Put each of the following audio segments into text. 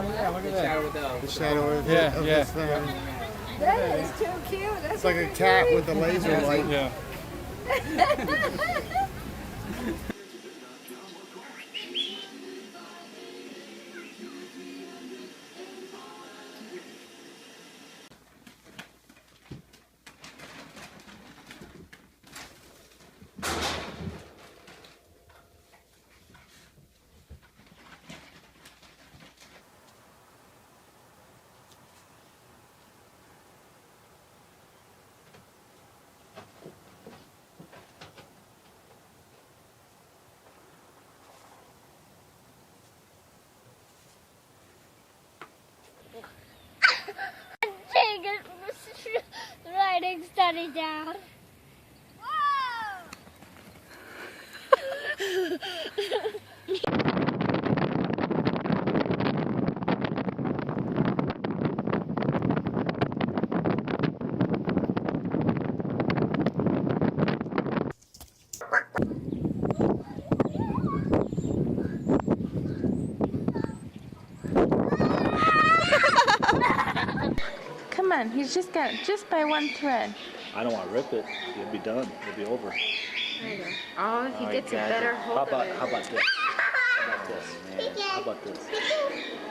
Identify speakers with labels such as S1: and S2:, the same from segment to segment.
S1: yeah, look at that.
S2: The shadow of
S1: Yeah,
S2: of
S1: yeah.
S2: this thing.
S3: That is too cute. That's
S2: It's like a cat with a laser light.
S1: Yeah.
S4: Take writing study down.
S5: Come on, he's just got just by one thread.
S6: I don't want to rip it. It'll be done. It'll be over.
S3: There you go. Oh, he gets a better hold
S6: How
S3: of
S6: about
S3: it.
S6: how about this? How about this? Man, how about this?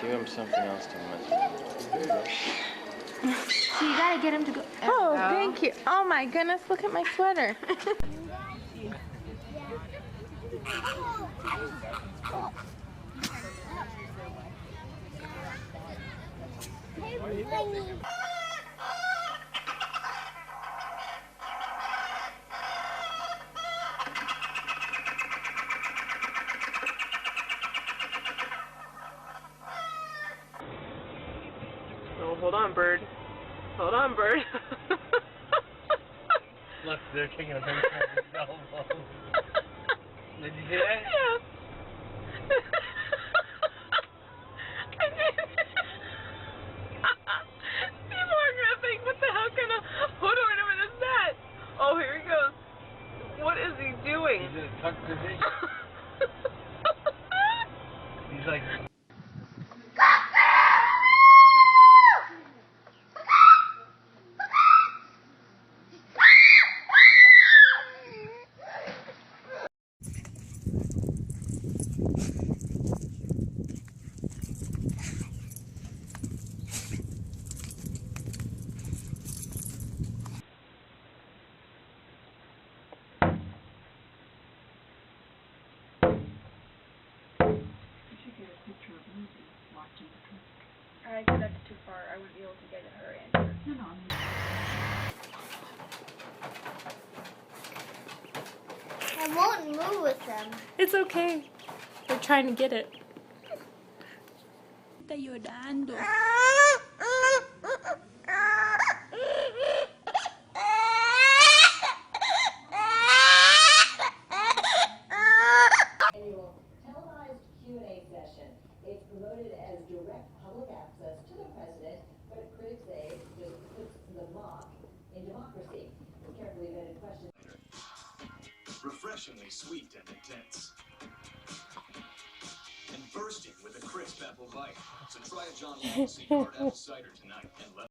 S6: Give him something else to mess with.
S3: So you gotta get him to go.
S5: Oh, thank you. Oh my goodness, look at my sweater.
S7: Oh, hold on, bird. Hold on, bird.
S1: Look, they're taking a picture of his elbow. Did you see that?
S7: Yeah. I did. People are gonna think, what the hell kind of hood ornament is that? Oh, here he goes. What is he doing?
S1: He's in a tucked position. He's like...
S3: I think that's too far. I wouldn't be able to get her in.
S4: I won't move with them.
S5: It's okay. We're trying to get it.
S8: Está llorando.
S9: Annual televised Q&A session. It's promoted as direct public access to the president, but critics say it just puts the mock in democracy. With carefully vetted questions.
S10: Refreshingly sweet and intense. And bursting with a crisp apple bite. So try a John Long Seed Hard Apple Cider tonight and let